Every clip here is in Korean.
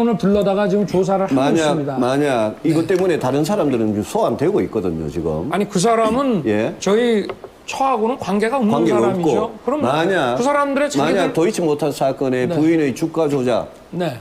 국회의원을 불러다가 지금 조사를 하고 있습니다. 만약 이것 때문에 다른 사람들은 소환되고 있거든요, 지금. 아니 그 사람은 예. 저희 처하고는 관계가 없는 관계가 사람이죠. 없고. 그럼 만약 그 사람들의 자기들 만약 도이치모터스 사건의 네. 부인의 주가 조작 네.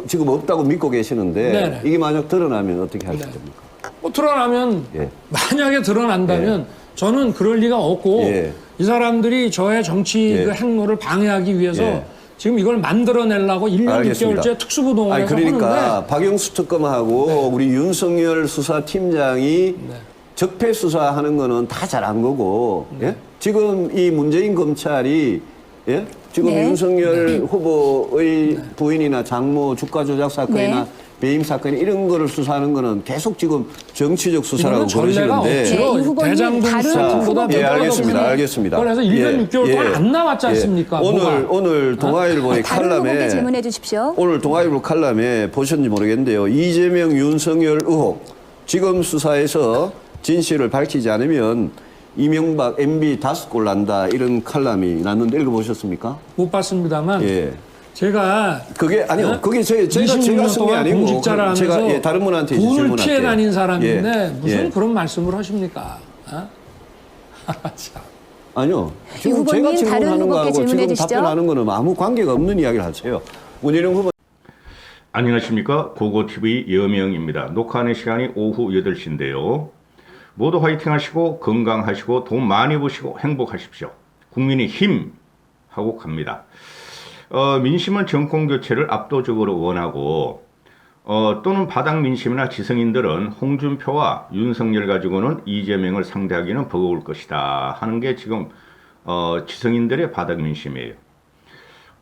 지금 없다고 믿고 계시는데 네네. 이게 만약 드러나면 어떻게 하실 네. 겁니까? 뭐 드러나면 예. 만약에 드러난다면 저는 그럴 리가 없고 예. 이 사람들이 저의 정치 예. 그 행로를 방해하기 위해서 예. 지금 이걸 만들어내려고 1년 알겠습니다. 6개월째 특수부동을 아니 해서 그러니까 하는데 박영수 특검하고 우리 윤석열 수사팀장이 네. 적폐 수사하는 거는 다 잘한 거고 예? 지금 이 문재인 검찰이 예? 지금 네. 윤석열 후보의 부인이나 장모 주가 조작 사건이나 네. 배임 사건 이런 거를 수사하는 거는 계속 지금 정치적 수사라고 이거는 전례가 그러시는데 없죠. 네, 이 후보님 대장동 다른 수사팀보다 후보들 예, 더 알겠습니다. 떨어졌어요. 알겠습니다. 그래서 1년 6개월 동안 안 나왔지 않습니까? 오늘 동아일보의 다른 후보께 칼럼에 질문해 주십시오. 오늘 동아일보 칼럼에 보셨는지 모르겠는데요. 이재명, 윤석열 의혹 지금 수사에서 진실을 밝히지 않으면 이명박, MB 5골 난다 이런 칼럼이 났는데 읽어보셨습니까? 못 봤습니다만 예. 제가 그게 아니요. 네? 그게 제가 26년 쓴 게 동안 아니고 공직자를 제가 하면서 예, 다른 분한테 이제 돈을 질문할게요. 피해 다닌 사람인데 예. 무슨 예. 그런 말씀을 하십니까? 어? 참. 아니요. 지금 후보님, 제가 다른 질문하는 후보께 거하고 질문해 지금 주시죠. 답변하는 거는 아무 관계가 없는 이야기를 하세요. 문희룡 후보. 안녕하십니까. 고고TV 여명입니다. 녹화하는 시간이 오후 8시인데요. 모두 화이팅 하시고 건강하시고 돈 많이 버시고 행복하십시오. 국민의 힘 하고 갑니다. 민심은 정권교체를 압도적으로 원하고 또는 바닥 민심이나 지성인들은 홍준표와 윤석열 가지고는 이재명을 상대하기는 버거울 것이다 하는 게 지금 지성인들의 바닥 민심이에요.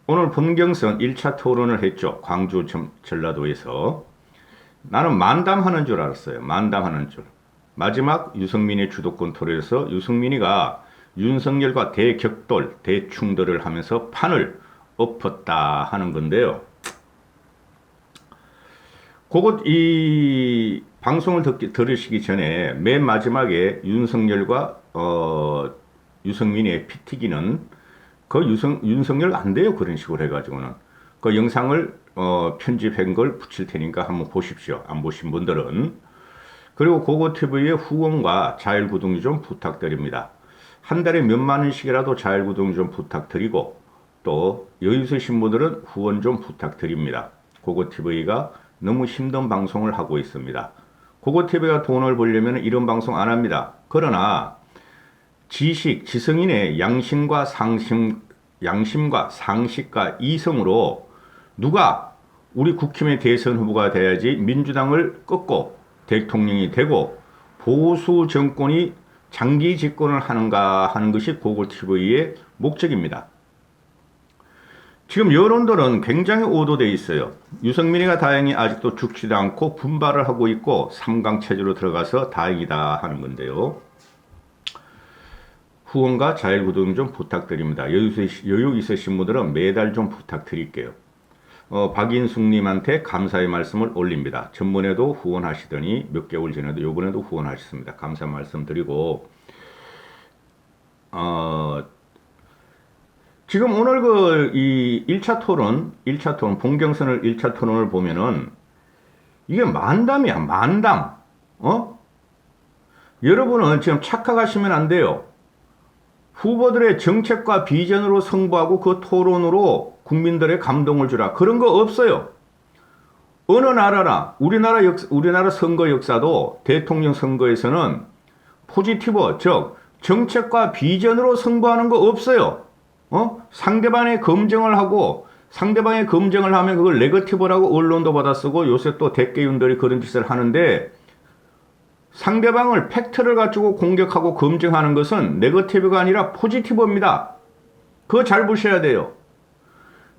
오늘 본경선 1차 토론을 했죠. 광주 전라도에서. 나는 만담하는 줄 알았어요. 만담하는 줄. 마지막 유승민의 주도권 토론에서 유승민이가 윤석열과 대격돌, 대충돌을 하면서 판을 엎었다 하는 건데요. 그것 이 방송을 들으시기 전에 맨 마지막에 윤석열과 유승민의 피튀기는 그 윤석열 안 돼요. 그런 식으로 해가지고는 그 영상을 편집한 걸 붙일 테니까 한번 보십시오. 안 보신 분들은. 그리고 고고TV의 후원과 자율구독 좀 부탁드립니다. 한 달에 몇만 원씩이라도 자율구독 좀 부탁드리고 또 여유 있으신 분들은 후원 좀 부탁드립니다. 고고TV가 너무 힘든 방송을 하고 있습니다. 고고TV가 돈을 벌려면 이런 방송 안 합니다. 그러나 지성인의 양심과 상식과 이성으로 누가 우리 국힘의 대선 후보가 돼야지 민주당을 꺾고 대통령이 되고 보수 정권이 장기 집권을 하는가 하는 것이 고고TV의 목적입니다. 지금 여론들은 굉장히 오도되어 있어요. 유승민이가 다행히 아직도 죽지도 않고 분발을 하고 있고 3강 체제로 들어가서 다행이다 하는 건데요. 후원과 자율구독 좀 부탁드립니다. 여유 있으신 분들은 매달 좀 부탁드릴게요. 박인숙님한테 감사의 말씀을 올립니다. 전번에도 후원하시더니 몇 개월 전에도 요번에도 후원하셨습니다. 감사 말씀 드리고 지금 오늘 이 1차 토론 본경선을 1차 토론을 보면은 이게 만담이야, 만담. 여러분은 지금 착각하시면 안 돼요. 후보들의 정책과 비전으로 승부하고 그 토론으로 국민들의 감동을 주라. 그런 거 없어요. 어느 나라나 우리나라 선거 역사도 대통령 선거에서는 포지티브, 즉 정책과 비전으로 승부하는 거 없어요. 상대방의 검증을 하고 상대방의 검증을 하면 그걸 네거티브라고 언론도 받아쓰고 요새 또 대깨윤들이 그런 짓을 하는데 상대방을 팩트를 가지고 공격하고 검증하는 것은 네거티브가 아니라 포지티브입니다. 그거 잘 보셔야 돼요.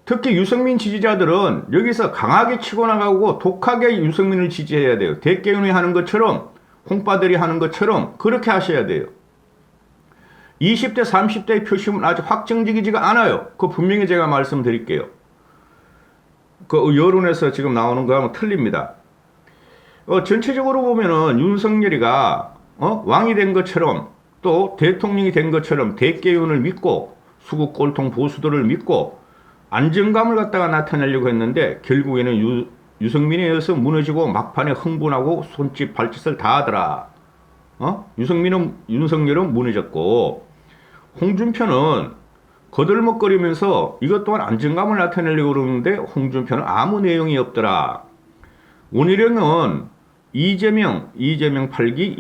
특히 유승민 지지자들은 여기서 강하게 치고 나가고 독하게 유승민을 지지해야 돼요. 대깨윤이 하는 것처럼 홍빠들이 하는 것처럼 그렇게 하셔야 돼요. 20대 30대의 표심은 아직 확정적이지가 않아요. 그거 분명히 제가 말씀드릴게요. 그 여론에서 지금 나오는 거하고 틀립니다. 전체적으로 보면은 윤석열이가 왕이 된 것처럼 또 대통령이 된 것처럼 대깨윤을 믿고 수구 꼴통 보수들을 믿고 안정감을 갖다가 나타내려고 했는데 결국에는 유승민에 의해서 무너지고 막판에 흥분하고 손짓 발짓을 다 하더라. 윤석열은 무너졌고, 홍준표는 거들먹거리면서 이것 또한 안정감을 나타내려고 그러는데 홍준표는 아무 내용이 없더라. 원희룡은 이재명 8기,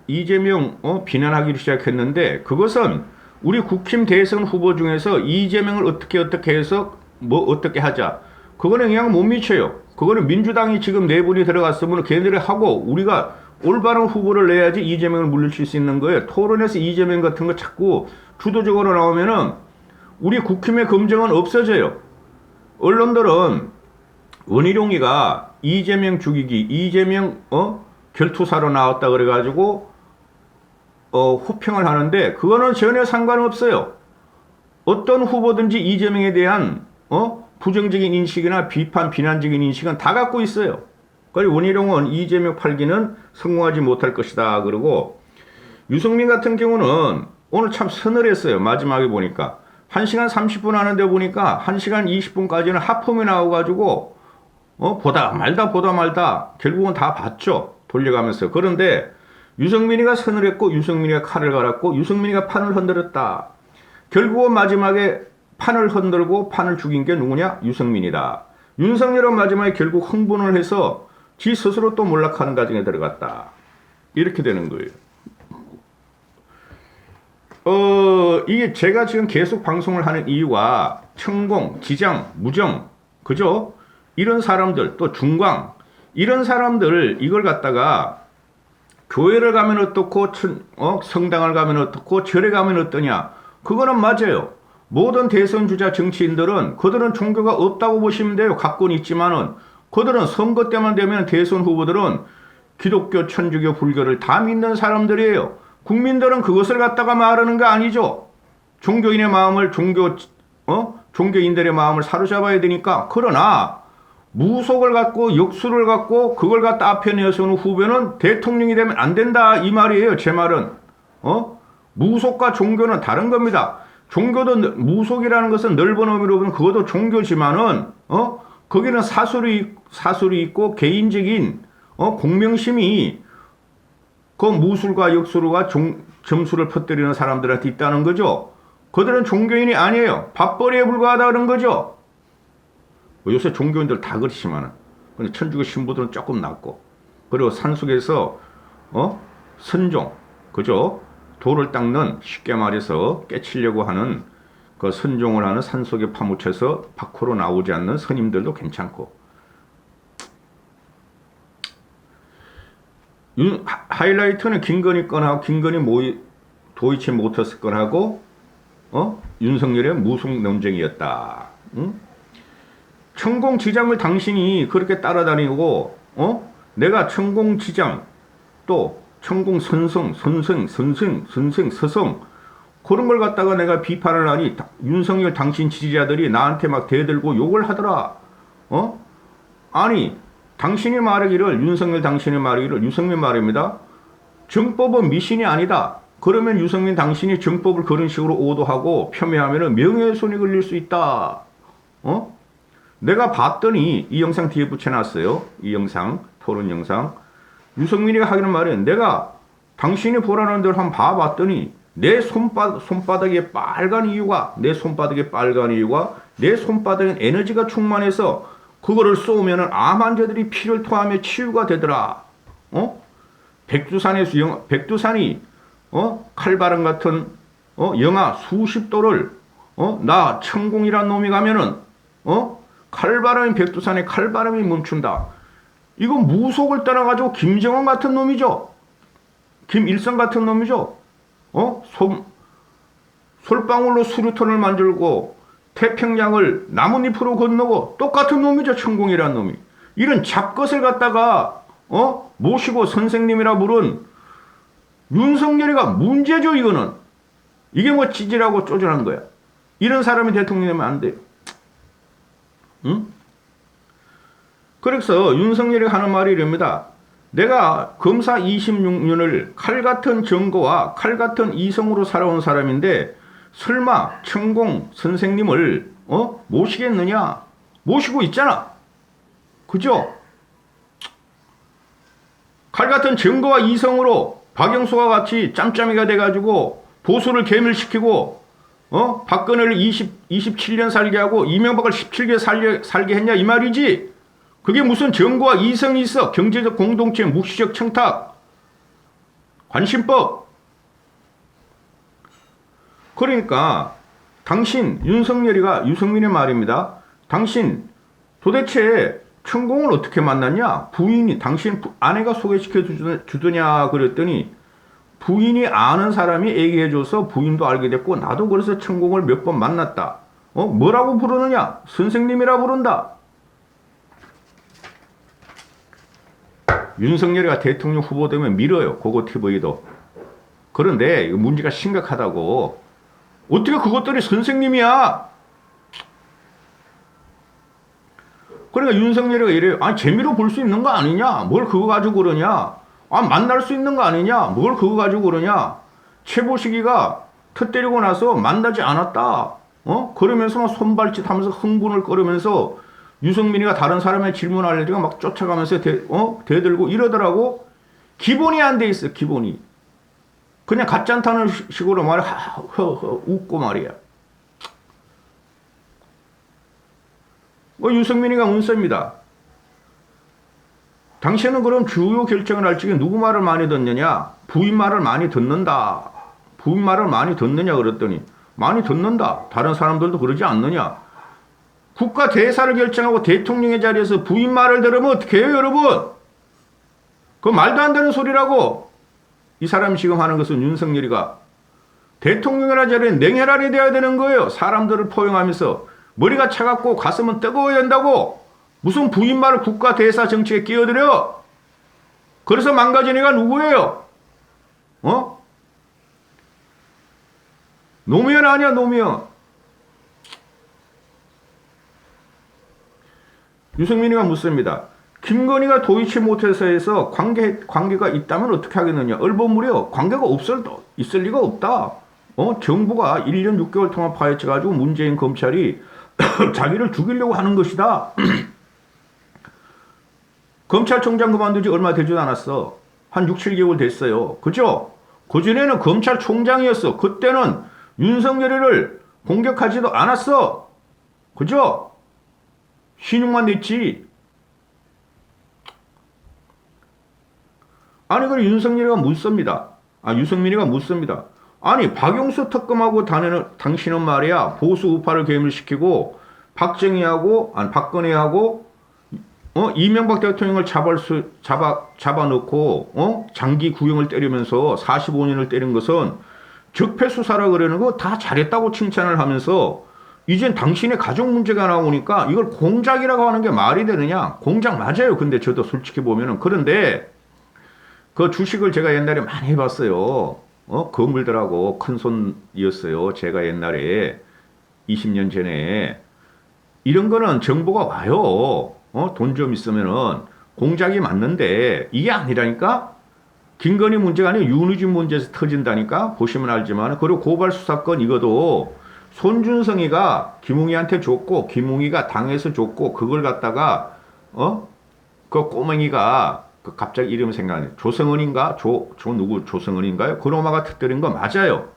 이재명 비난하기로 시작했는데 그것은 우리 국힘 대선 후보 중에서 이재명을 어떻게 해서 어떻게 하자. 그거는 영향 못 미쳐요. 그거는 민주당이 지금 네 분이 들어갔으면 걔네들이 하고 우리가 올바른 후보를 내야지 이재명을 물리칠 수 있는 거예요. 토론에서 이재명 같은 거 자꾸 주도적으로 나오면은 우리 국힘의 검증은 없어져요. 언론들은 원희룡이가 이재명 죽이기, 이재명 결투사로 나왔다 그래가지고 호평을 하는데 그거는 전혀 상관없어요. 어떤 후보든지 이재명에 대한 부정적인 인식이나 비난적인 인식은 다 갖고 있어요. 그리고 원희룡은 이재명 8기는 성공하지 못할 것이다 그러고, 유승민 같은 경우는 오늘 참 서늘했어요. 마지막에 보니까 1시간 30분 하는데 보니까 1시간 20분까지는 하품이 나와가지고 보다 말다 결국은 다 봤죠. 돌려가면서. 그런데 유승민이가 서늘했고 유승민이가 칼을 갈았고 유승민이가 판을 흔들었다. 결국은 마지막에 판을 흔들고 판을 죽인 게 누구냐? 유승민이다. 윤석열은 마지막에 결국 흥분을 해서 지 스스로 또 몰락하는 과정에 들어갔다. 이렇게 되는 거예요. 이게 제가 지금 계속 방송을 하는 이유가 천공, 지장, 무정, 그죠? 이런 사람들, 또 중광, 이런 사람들 이걸 갖다가 교회를 가면 어떻고, 성당을 가면 어떻고, 절에 가면 어떠냐. 그거는 맞아요. 모든 대선 주자 정치인들은 그들은 종교가 없다고 보시면 돼요. 갖고는 있지만은 그들은 선거 때만 되면 대선 후보들은 기독교, 천주교, 불교를 다 믿는 사람들이에요. 국민들은 그것을 갖다가 말하는 거 아니죠. 종교인의 마음을 종교인들의 마음을 사로잡아야 되니까. 그러나 무속을 갖고 역수를 갖고 그걸 갖다 앞에 내세우는 후보는 대통령이 되면 안 된다 이 말이에요. 제 말은 무속과 종교는 다른 겁니다. 종교도 무속이라는 것은 넓은 의미로 보면 그것도 종교지만은 거기는 사설이 있고 개인적인 공명심이 그 무술과 역술과 점수를 퍼뜨리는 사람들한테 있다는 거죠. 그들은 종교인이 아니에요. 밥벌이에 불과하다 그런 거죠. 요새 종교인들 다 그렇지만은 근데 천주교 신부들은 조금 낫고, 그리고 산속에서 선종, 그죠? 돌을 닦는, 쉽게 말해서 깨치려고 하는 그 선종을 하는 산속에 파묻혀서 밖으로 나오지 않는 스님들도 괜찮고, 하이라이트는 김건희 건하고 김건희 도이치 모터스 건하고 윤석열의 무속 논쟁이었다. 응? 천공지장을 당신이 그렇게 따라다니고 내가 천공지장 또 천공선성 선생 서성 그런 걸 갖다가 내가 비판을 하니 윤석열 당신 지지자들이 나한테 막 대들고 욕을 하더라. 아니 당신이 말하기를, 윤석열 당신이 말하기를, 유승민 말입니다. 정법은 미신이 아니다. 그러면 유승민 당신이 정법을 그런 식으로 오도하고 폄훼하면 명예훼손이 걸릴 수 있다. 내가 봤더니 이 영상 뒤에 붙여놨어요. 이 영상, 토론 영상. 유승민이가 하기는 말은 내가 당신이 보라는 대로 한번 봐봤더니 내 손바닥에 빨간 이유가 내 손바닥엔 에너지가 충만해서 그거를 쏘면은 암 환자들이 피를 토하며 치유가 되더라. 백두산이 칼바람 같은 영하 수십 도를 나 천공이란 놈이 가면은 칼바람이 백두산에 칼바람이 멈춘다. 이건 무속을 떠나가지고 김정은 같은 놈이죠. 김일성 같은 놈이죠. 솔방울로 수류탄을 만들고 태평양을 나뭇잎으로 건너고 똑같은 놈이죠. 천공이란 놈이. 이런 잡것을 갖다가 모시고 선생님이라 부른 윤석열이가 문제죠. 이거는. 이게 뭐 찌질하고 쪼질한 거야. 이런 사람이 대통령 되면 안 돼요. 응? 그래서 윤석열이 하는 말이 이럽니다. 내가 검사 26년을 칼같은 정거와 칼같은 이성으로 살아온 사람인데 설마 천공 선생님을 모시겠느냐? 모시고 있잖아. 그죠? 칼 같은 증거와 이성으로 박영수와 같이 짬짬이가 돼가지고 보수를 괴멸시키고 박근혜를 27년 살게 하고 이명박을 17개 살게 했냐 이 말이지. 그게 무슨 증거와 이성이 있어. 경제적 공동체, 묵시적 청탁, 관심법. 그러니까 당신 윤석열이가 유승민의 말입니다. 당신 도대체 천공을 어떻게 만났냐? 부인이 당신 아내가 소개시켜 주더냐 그랬더니 부인이 아는 사람이 얘기해줘서 부인도 알게 됐고 나도 그래서 천공을 몇 번 만났다. 뭐라고 부르느냐? 선생님이라 부른다. 윤석열이가 대통령 후보 되면 밀어요. 고고TV도. 그런데 문제가 심각하다고. 어떻게 그것들이 선생님이야? 그러니까 윤석열이가 이래요. 아니 재미로 볼 수 있는 거 아니냐? 뭘 그거 가지고 그러냐? 아 만날 수 있는 거 아니냐? 뭘 그거 가지고 그러냐? 최보식이가 터 때리고 나서 만나지 않았다. 그러면서 막 손발짓 하면서 흥분을 끌으면서 유승민이가 다른 사람의 질문하려니까 막 쫓아가면서 대들고 이러더라고. 기본이 안 돼 있어. 기본이. 그냥 가짠타는 식으로 말해 웃고 말이야. 유승민이가 문서입니다. 당신은 그럼 주요 결정을 할 적에 누구 말을 많이 듣느냐? 부인 말을 많이 듣는다. 부인 말을 많이 듣느냐 그랬더니 많이 듣는다. 다른 사람들도 그러지 않느냐? 국가 대사를 결정하고 대통령의 자리에서 부인 말을 들으면 어떻게 해요 여러분? 그거 말도 안 되는 소리라고. 이 사람이 지금 하는 것은 윤석열이가 대통령이라는 자리에 냉혈한이 되어야 되는 거예요. 사람들을 포용하면서 머리가 차갑고 가슴은 뜨거워야 한다고. 무슨 부인 말을 국가 대사 정치에 끼어들여? 그래서 망가진 애가 누구예요? 노무현 아니야 노무현. 유승민이가 묻습니다. 김건희가 도이치모터스에서 관계가 있다면 어떻게 하겠느냐? 얼버무려. 관계가 있을 리가 없다. 정부가 1년 6개월 동안 파헤쳐가지고 문재인 검찰이 자기를 죽이려고 하는 것이다. 검찰총장 그만두지 얼마 되지도 않았어. 한 6, 7개월 됐어요. 그죠? 그전에는 검찰총장이었어. 그때는 윤석열이를 공격하지도 않았어. 그죠? 신용만 냈지. 아니, 그럼 윤석열이가 묻습니다. 유승민이가 묻습니다. 아니, 박용수 특검하고 당신은 말이야, 보수 우파를 괴멸시키고, 박근혜하고, 이명박 대통령을 잡아놓고, 장기 구형을 때리면서 45년을 때린 것은 적폐수사라 그러는 거 다 잘했다고 칭찬을 하면서, 이젠 당신의 가족 문제가 나오니까 이걸 공작이라고 하는 게 말이 되느냐? 공작 맞아요. 근데 저도 솔직히 보면은. 그런데 그 주식을 제가 옛날에 많이 해봤어요. 건물들하고 큰 손이었어요. 제가 옛날에 20년 전에. 이런 거는 정보가 와요. 돈 좀 있으면은 공작이 맞는데 이게 아니라니까? 김건희 문제가 아니라 윤우진 문제에서 터진다니까? 보시면 알지만. 그리고 고발 수사권 이거도 손준성이가 김웅이한테 줬고, 김웅이가 당에서 줬고, 그걸 갖다가, 그 꼬맹이가, 갑자기 이름 생각나네. 조성은인가? 누구 조성은인가요? 그놈아가 터뜨린 거 맞아요.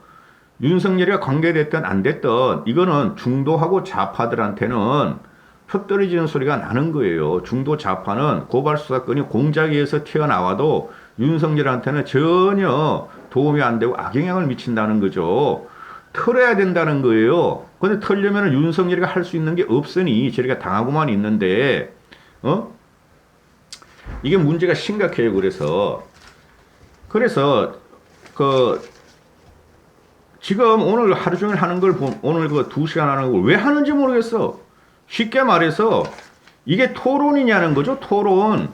윤석열이가 관계됐든 안 됐든, 이거는 중도하고 좌파들한테는 표 떨어지는 소리가 나는 거예요. 중도 좌파는 고발 수사권이 공작위에서 튀어나와도 윤석열한테는 전혀 도움이 안 되고 악영향을 미친다는 거죠. 털어야 된다는 거예요. 근데 털려면 윤석열이가 할 수 있는 게 없으니 저리가 당하고만 있는데, 이게 문제가 심각해요. 그래서 지금 오늘 하루 종일 하는 걸 오늘 2시간 하는 걸 왜 하는지 모르겠어. 쉽게 말해서 이게 토론이냐는 거죠. 토론.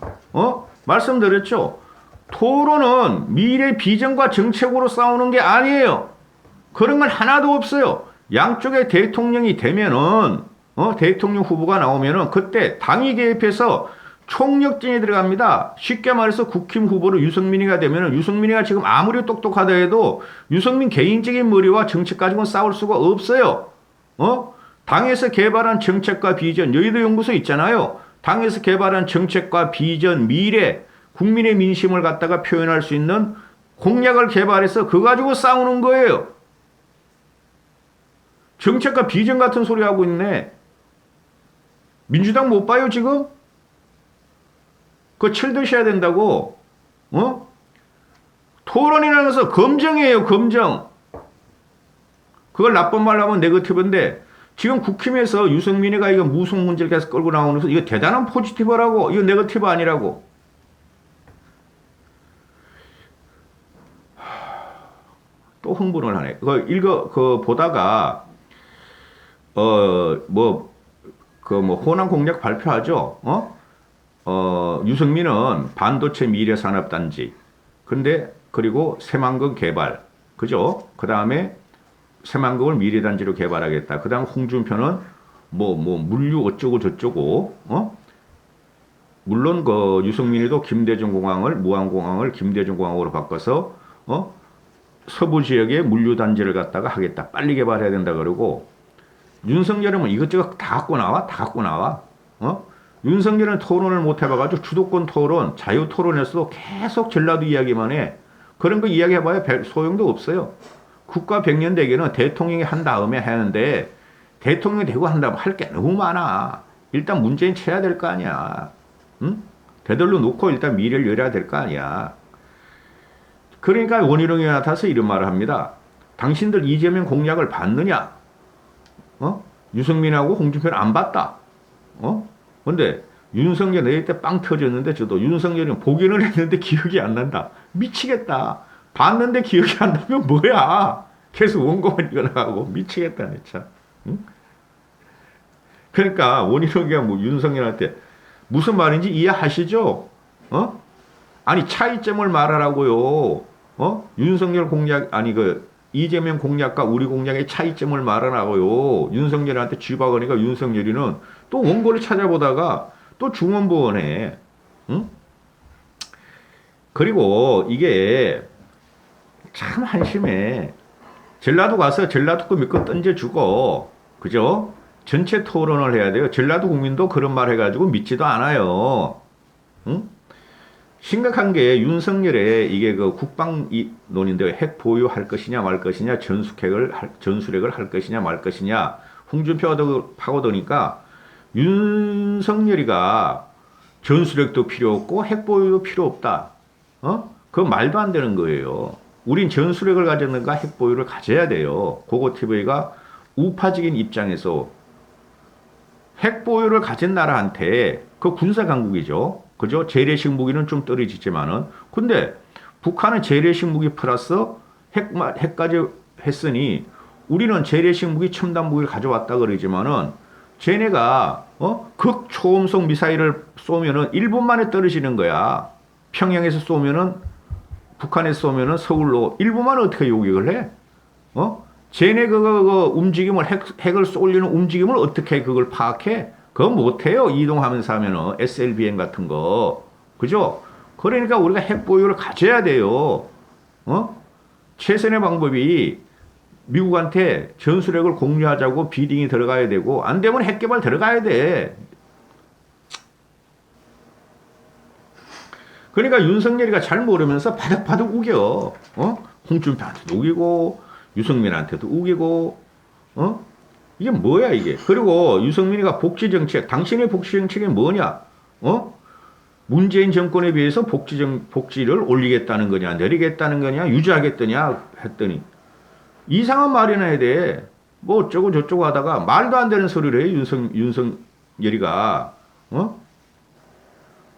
말씀드렸죠. 토론은 미래 비전과 정책으로 싸우는 게 아니에요. 그런 건 하나도 없어요. 양쪽의 대통령이 되면은, 대통령 후보가 나오면은 그때 당이 개입해서 총력전이 들어갑니다. 쉽게 말해서 국힘 후보로 유승민이가 되면은 유승민이가 지금 아무리 똑똑하다 해도 유승민 개인적인 머리와 정책 가지고는 싸울 수가 없어요. 당에서 개발한 정책과 비전, 여의도 연구소 있잖아요. 당에서 개발한 정책과 비전, 미래, 국민의 민심을 갖다가 표현할 수 있는 공약을 개발해서 그거 가지고 싸우는 거예요. 정책과 비전 같은 소리 하고 있네. 민주당 못 봐요, 지금? 그거 칠 드셔야 된다고. 토론이라는 것은 검증이에요, 검증. 그걸 나쁜 말로 하면 네거티브인데, 지금 국힘에서 유승민이가 이거 무속 문제를 계속 끌고 나오면서 이거 대단한 포지티브라고, 이거 네거티브 아니라고. 또 흥분을 하네. 보다가, 호남 공약 발표하죠. 유승민은 반도체 미래산업단지. 그리고 새만금 개발. 그죠? 그 다음에 새만금을 미래단지로 개발하겠다. 그 다음 홍준표는 물류 어쩌고 저쩌고. 물론 유승민이도 김대중공항을, 무안공항을 김대중공항으로 바꿔서, 서부 지역에 물류단지를 갖다가 하겠다. 빨리 개발해야 된다. 그러고, 윤석열은 이것저것 다 갖고 나와. 윤석열은 토론을 못 해봐가지고 주도권 토론, 자유 토론에서도 계속 전라도 이야기만 해. 그런 거 이야기해봐야 소용도 없어요. 국가 백년 대계는 대통령이 한 다음에 하는데, 대통령이 되고 한 다음에 할 게 너무 많아. 일단 문재인 쳐야 될 거 아니야. 응? 되돌려 놓고 일단 미래를 열어야 될 거 아니야. 그러니까 원희룡이 나타나서 이런 말을 합니다. 당신들 이재명 공약을 봤느냐? 유승민하고 홍준표는 안 봤다. 근데 윤석열 내일 때 빵 터졌는데 저도 윤석열이 보기는 했는데 기억이 안 난다. 미치겠다. 봤는데 기억이 안 나면 뭐야? 계속 원고만 이어나가고 미치겠다. 참. 응? 그러니까 원희룡이가 윤석열한테 무슨 말인지 이해하시죠? 아니 차이점을 말하라고요. 윤석열 공약 이재명 공약과 우리 공약의 차이점을 말하라고요. 윤석열한테 쥐박으니까 윤석열이는 또 원고를 찾아보다가 또 중원부원해. 응? 그리고 이게 참 한심해. 전라도 가서 전라도 거 몇 건 던져주고, 그죠? 전체 토론을 해야 돼요. 전라도 국민도 그런 말 해가지고 믿지도 않아요. 응? 심각한 게 윤석열의 이게 국방론인데 핵 보유할 것이냐 말 것이냐 전술핵을 할 것이냐 말 것이냐 홍준표가 파고드니까 윤석열이가 전술핵도 필요 없고 핵 보유도 필요 없다. 그건 말도 안 되는 거예요. 우린 전술핵을 가졌는가 핵 보유를 가져야 돼요. 고고TV가 우파적인 입장에서 핵 보유를 가진 나라한테 그 군사 강국이죠. 그죠? 재래식 무기는 좀 떨어지지만은. 근데 북한은 재래식 무기 플러스 핵까지 했으니 우리는 재래식 무기, 첨단 무기를 가져왔다 그러지만은 쟤네가 극초음속 미사일을 쏘면은 1분 만에 떨어지는 거야. 평양에서 쏘면은 북한에서 쏘면은 서울로 1분 만에 어떻게 요격을 해? 쟤네 움직임을 핵을 쏠리는 움직임을 어떻게 그걸 파악해? 그거 못해요. 이동하면서 하면은 SLBM 같은 거. 그죠? 그러니까 우리가 핵 보유를 가져야 돼요. 최선의 방법이 미국한테 전술핵을 공유하자고 비딩이 들어가야 되고, 안 되면 핵 개발 들어가야 돼. 그러니까 윤석열이가 잘 모르면서 바득바득 우겨. 홍준표한테도 우기고, 유승민한테도 우기고, 이게 뭐야, 이게. 그리고 유승민이가 복지정책, 당신의 복지정책이 뭐냐? 문재인 정권에 비해서 복지를 올리겠다는 거냐, 내리겠다는 거냐, 유지하겠다냐 했더니, 이상한 말이나 해야 돼. 뭐 어쩌고 저쩌고 하다가 말도 안 되는 소리를 해, 윤석열이가.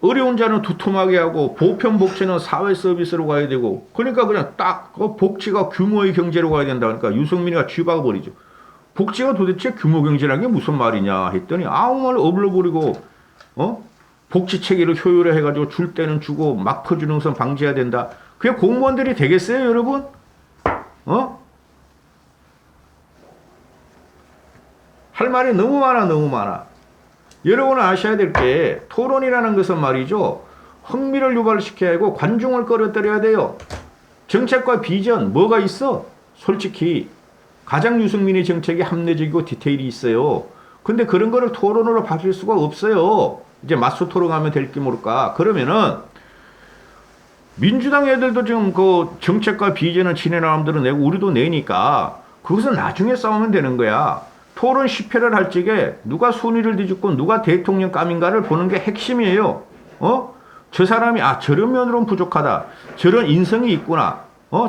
어려운 자는 두툼하게 하고, 보편 복지는 사회 서비스로 가야 되고, 그러니까 그냥 딱, 복지가 규모의 경제로 가야 된다. 그러니까 유승민이가 쥐박아버리죠. 복지가 도대체 규모 경제라는 게 무슨 말이냐 했더니 아무 말 어불러버리고 복지 체계를 효율화 해가지고 줄 때는 주고 막 퍼주는 것은 방지해야 된다. 그게 공무원들이 되겠어요, 여러분? 할 말이 너무 많아. 여러분은 아셔야 될 게 토론이라는 것은 말이죠. 흥미를 유발시켜야 하고 관중을 끌어들여야 돼요. 정책과 비전 뭐가 있어? 솔직히 가장 유승민의 정책이 합리적이고 디테일이 있어요. 근데 그런 거를 토론으로 바뀔 수가 없어요. 이제 맞서 토론하면 될지 모를까. 그러면은 민주당 애들도 지금 그 정책과 비전을 지내는 사람들은 내고 우리도 내니까 그것은 나중에 싸우면 되는 거야. 토론 10회를 할 적에 누가 순위를 뒤집고 누가 대통령감인가를 보는 게 핵심이에요. 저 사람이 저런 면으로는 부족하다. 저런 인성이 있구나.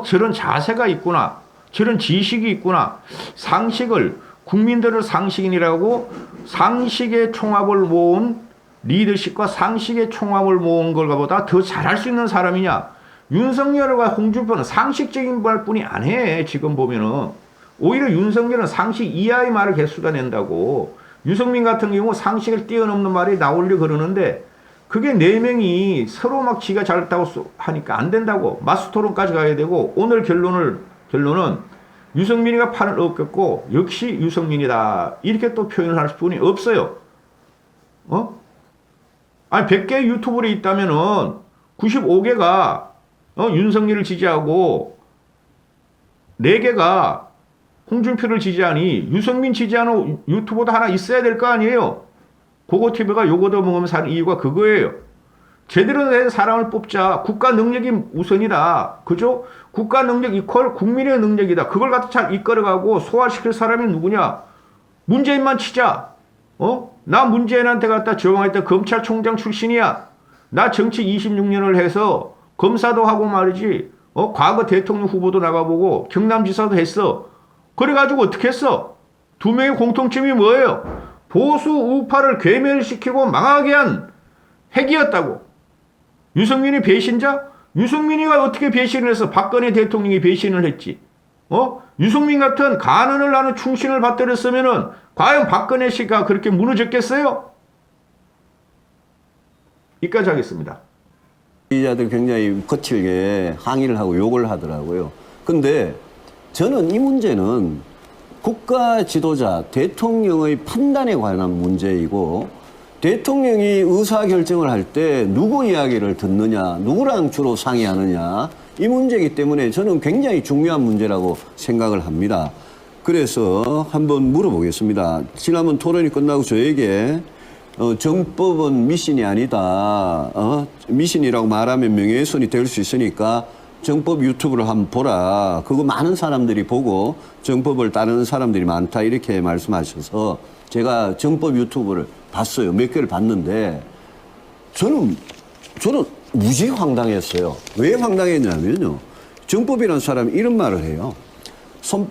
저런 자세가 있구나. 저런 지식이 있구나. 상식을 국민들을 상식인이라고 상식의 총합을 모은 리더십과 상식의 총합을 모은 걸보다 더 잘할 수 있는 사람이냐. 윤석열과 홍준표는 상식적인 말뿐이 안 해. 지금 보면은 오히려 윤석열은 상식 이하의 말을 개수다 낸다고. 유승민 같은 경우 상식을 뛰어넘는 말이 나오려 그러는데 그게 네 명이 서로 막 지가 잘했다고 하니까 안 된다고. 마스 토론까지 가야 되고 오늘 결론은 유승민이가 판을 엎겼고 역시 유승민이다. 이렇게 또 표현을 할 뿐이 없어요. 아니 100개 유튜브에 있다면은 95개가 윤석열을 지지하고 4개가 홍준표를 지지하니 유승민 지지하는 유튜버도 하나 있어야 될 거 아니에요. 고고TV가 요거도 먹으면서 하는 이유가 그거예요. 제대로 된 사람을 뽑자. 국가 능력이 우선이다. 그죠? 국가 능력 이퀄 국민의 능력이다. 그걸 갖다 잘 이끌어가고 소화시킬 사람이 누구냐? 문재인만 치자. 나 문재인한테 갖다 저항했던 검찰총장 출신이야. 나 정치 26년을 해서 검사도 하고 말이지. 과거 대통령 후보도 나가보고 경남지사도 했어. 그래가지고 어떻게 했어? 두 명의 공통점이 뭐예요? 보수 우파를 괴멸시키고 망하게 한 핵이었다고. 유승민이 배신자? 유승민이가 어떻게 배신을 해서 박근혜 대통령이 배신을 했지? 유승민 같은 가난을 하는 충신을 받들었으면은 과연 박근혜 씨가 그렇게 무너졌겠어요? 여기까지 하겠습니다. 피의자들 굉장히 거칠게 항의를 하고 욕을 하더라고요. 근데 저는 이 문제는 국가 지도자, 대통령의 판단에 관한 문제이고 대통령이 의사결정을 할 때 누구 이야기를 듣느냐, 누구랑 주로 상의하느냐 이 문제이기 때문에 저는 굉장히 중요한 문제라고 생각을 합니다. 그래서 한번 물어보겠습니다. 지난번 토론이 끝나고 저에게 정법은 미신이 아니다. 미신이라고 말하면 명예훼손이 될 수 있으니까 정법 유튜브를 한번 보라. 그거 많은 사람들이 보고 정법을 따르는 사람들이 많다. 이렇게 말씀하셔서 제가 정법 유튜브를 봤어요. 몇 개를 봤는데 저는 무지 황당했어요. 왜 황당했냐면요. 정법이라는 사람이 이런 말을 해요.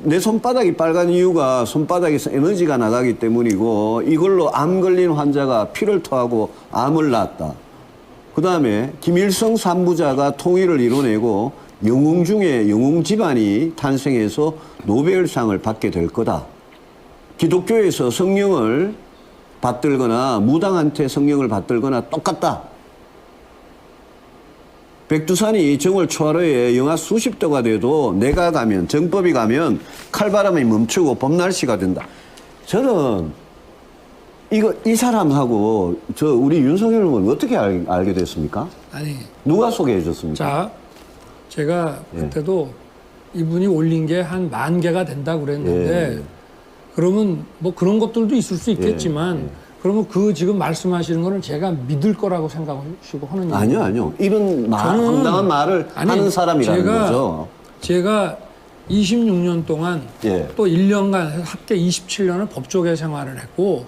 내 손바닥이 빨간 이유가 손바닥에서 에너지가 나가기 때문이고 이걸로 암 걸린 환자가 피를 토하고 암을 낳았다. 그 다음에 김일성 삼부자가 통일을 이뤄내고 영웅 중에 영웅 집안이 탄생해서 노벨상을 받게 될 거다. 기독교에서 성령을 받들거나 무당한테 성령을 받들거나 똑같다. 백두산이 정월 초하루에 영하 수십 도가 돼도 내가 가면 정법이 가면 칼바람이 멈추고 봄날씨가 된다. 저는 이 사람하고 우리 윤석열은 어떻게 알게 됐습니까? 아니 누가 소개해 줬습니까? 자 제가 그때도 이분이 올린 게 한 10,000개가 된다고 그랬는데 그러면 뭐 그런 것들도 있을 수 있겠지만 그러면 그 지금 말씀하시는 거는 제가 믿을 거라고 생각하시고 하는 얘기예요. 아니요. 이런 황당한 말을 하는 사람이라는 거죠. 제가 26년 동안 또 1년간 합계 27년을 법조계 생활을 했고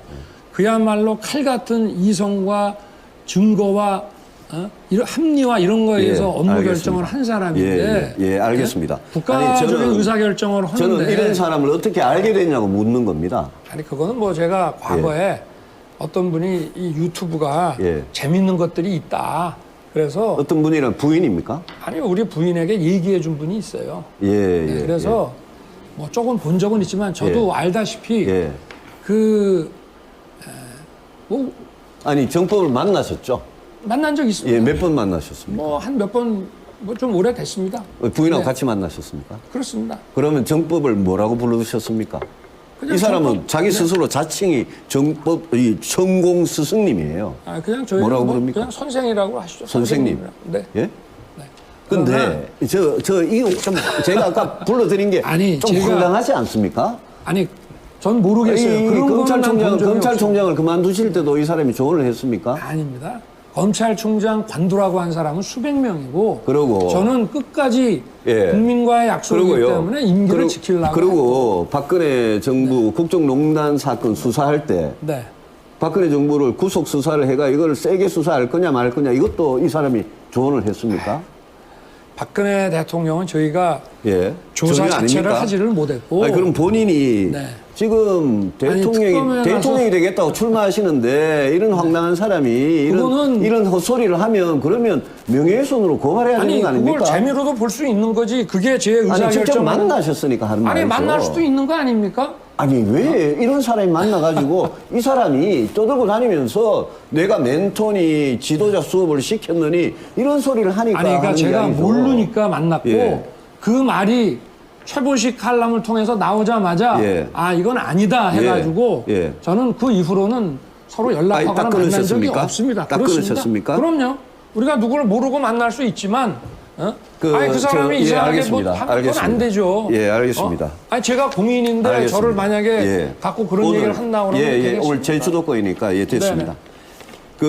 그야말로 칼 같은 이성과 증거와 이런 합리화 이런 거에 의해서 업무 알겠습니다. 결정을 한 사람인데 알겠습니다. 국가적인 의사결정을 하는데 저는 이런 사람을 어떻게 알게 됐냐고 묻는 겁니다. 아니 그거는 뭐 제가 과거에 어떤 분이 이 유튜브가 재밌는 것들이 있다. 그래서 어떤 분이란 부인입니까? 아니 우리 부인에게 얘기해 준 분이 있어요. 그래서 뭐 조금 본 적은 있지만 저도 알다시피 아니 정법을 만나셨죠? 만난 적 있습니다. 몇 번 만나셨습니까? 뭐 한 몇 번 뭐 좀 오래됐습니다. 부인하고 같이 만나셨습니까? 그렇습니다. 그러면 정법을 뭐라고 부르셨습니까? 이 사람은 자기 스스로 자칭이 정법 천공 스승님이에요. 그냥 저희 뭐라고 부릅니까? 그냥 선생이라고 하시죠. 선생님. 네. 예? 근데 이거 좀 제가 아까 불러드린 게 좀 황당하지 않습니까? 아니 전 모르겠어요. 이 그런 거는 난본 적이 없어요. 검찰총장을 그만두실 때도 이 사람이 조언을 했습니까? 아닙니다. 검찰총장 관두라고 한 사람은 수백 명이고 그러고 저는 끝까지 예. 국민과의 약속이기 그러고요. 때문에 임기를 지키려고 그리고 박근혜 정부 국정농단 사건 수사할 때 네. 박근혜 정부를 구속 수사를 해가 이걸 세게 수사할 거냐 말 거냐 이것도 이 사람이 조언을 했습니까? 박근혜 대통령은 저희가 예. 조사 전혀 자체를 아닙니까? 하지를 못했고 아니, 그럼 본인이 네. 지금 특검에 대통령이 되겠다고 출마하시는데 이런 황당한 사람이 이런 헛소리를 하면 그러면 명예훼손으로 고발해야 아니 되는 거 아닙니까? 그걸 재미로도 볼 수 있는 거지 그게 제 아니 직접 의사결정 만나셨으니까 하는 말이죠. 아니 만날 수도 있는 거 아닙니까? 아니 왜 이런 사람이 만나가지고 이 사람이 떠들고 다니면서 내가 멘토니 지도자 수업을 시켰느니 이런 소리를 하니까 아니 그러니까 하는 제가 이야기죠. 모르니까 만났고 예. 그 말이 최보식 칼럼을 통해서 나오자마자 예. 아 이건 아니다 해가지고 예. 저는 그 이후로는 서로 아니, 연락하거나 딱 만난 적이 끊으셨습니까? 없습니다. 딱 그렇습니다. 끊으셨습니까? 그럼요. 우리가 누구를 모르고 만날 수 있지만 아니 그 사람이 예, 이상하게 알겠습니다. 뭐 하면 그건 안 되죠. 예, 알겠습니다. 아니 제가 공인인데 알겠습니다. 저를 만약에 예. 갖고 그런 오늘, 얘기를 한다 그러면 예, 예, 되겠습니까? 오늘 제주도권이니까 예, 됐습니다. 네네. 그